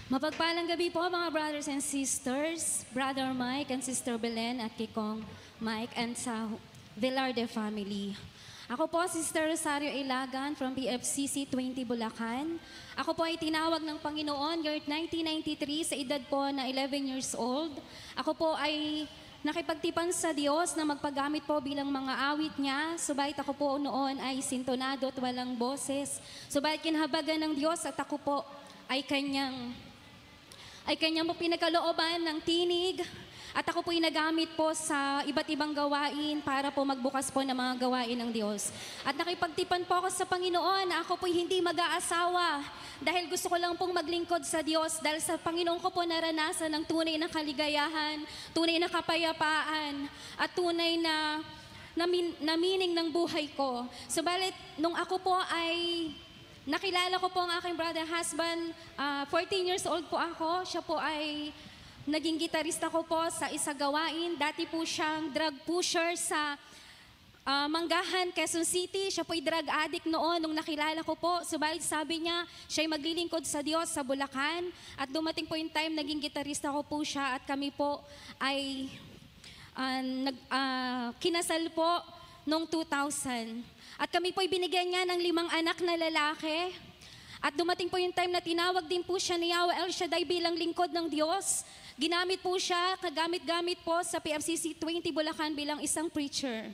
Mapagpalang gabi po mga brothers and sisters, Brother Mike and Sister Belen at Kikong Mike and sa Velarde family. Ako po, Sister Rosario Ilagan from PFCC 20 Bulacan. Ako po ay tinawag ng Panginoon year 1993 sa edad po na 11 years old. Ako po ay nakipagtipan sa Diyos na magpagamit po bilang mga awit niya. Subalit ako po noon ay sintonado at walang boses. Subalit kinhabagan ng Diyos at ako po ay kanyang po pinagkalooban ng tinig at ako po'y nagamit po sa iba't ibang gawain para po magbukas po ng mga gawain ng Diyos. At nakipagtipan po ako sa Panginoon na ako po'y hindi mag-aasawa dahil gusto ko lang pong maglingkod sa Diyos dahil sa Panginoon ko po naranasan ng tunay na kaligayahan, tunay na kapayapaan at tunay na meaning ng buhay ko. Subalit, nung ako po ay nakilala ko po ang aking brother husband, 14 years old po ako. Siya po ay naging gitarista ko po sa isa gawain. Dati po siyang drug pusher sa Manggahan, Quezon City. Siya po ay drug addict noon nung nakilala ko po. Subalit sabi niya, siya ay maglilingkod sa Diyos sa Bulacan. At dumating po yung time, naging gitarista ko po siya at kami po ay kinasal po noong 2000. At kami po'y binigyan niya ng 5 anak na lalaki. At dumating po yung time na tinawag din po siya ni Yahweh El Shaddai bilang lingkod ng Diyos. Ginamit po siya, kagamit-gamit po sa PFCC 20 Bulacan bilang isang preacher.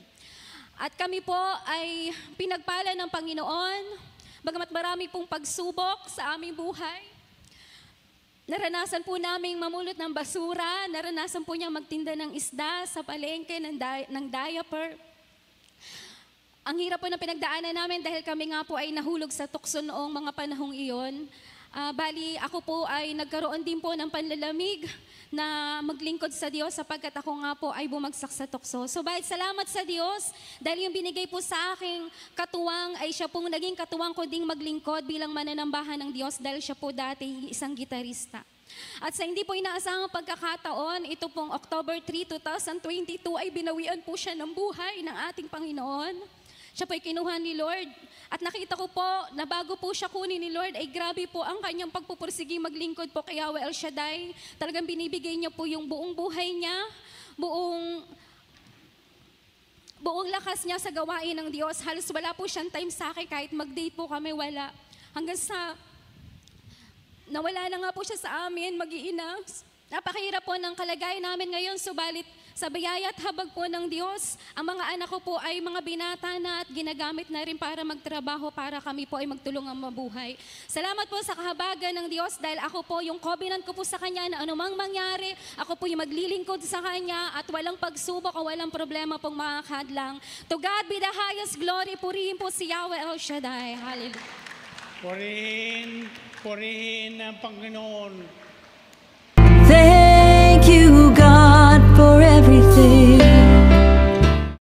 At kami po ay pinagpala ng Panginoon, bagamat marami pong pagsubok sa aming buhay. Naranasan po naming mamulot ng basura, naranasan po niya magtinda ng isda sa palengke ng diaper. Ang hirap po na pinagdaanan namin dahil kami nga po ay nahulog sa tukso noong mga panahong iyon. Bali, ako po ay nagkaroon din po ng panlalamig na maglingkod sa Diyos sapagkat ako nga po ay bumagsak sa tukso. So, salamat sa Diyos dahil yung binigay po sa aking katuwang ay siya pong naging katuwang ko ding maglingkod bilang mananambahan ng Diyos dahil siya po dati isang gitarista. At sa hindi po inaasahang pagkakataon, ito pong October 3, 2022 ay binawian po siya ng buhay ng ating Panginoon. Siya po'y kinuha ni Lord. At nakita ko po na bago po siya kunin ni Lord, ay grabe po ang kanyang pagpupursigi maglingkod po kay Yahweh El Shaddai. Talagang binibigay niya po yung buong buhay niya, buong lakas niya sa gawain ng Diyos. Halos wala po siyang time sa akin, kahit mag-date po kami, wala. Hanggang sa nawala na nga po siya sa amin, mag-iina. Napakahirap po ng kalagayan namin ngayon, subalit sa biyaya at habag po ng Diyos, ang mga anak ko po ay mga binata na at ginagamit na rin para magtrabaho para kami po ay magtulungang mabuhay. Salamat po sa kahabagan ng Diyos dahil ako po yung covenant ko po sa Kanya na anumang mangyari, ako po yung maglilingkod sa Kanya at walang pagsubok o walang problema pong makakadlang. To God be the highest glory, purihin po si Yahweh El Shaddai. Hallelujah. Purihin ang Panginoon. Thank you, God, for everything.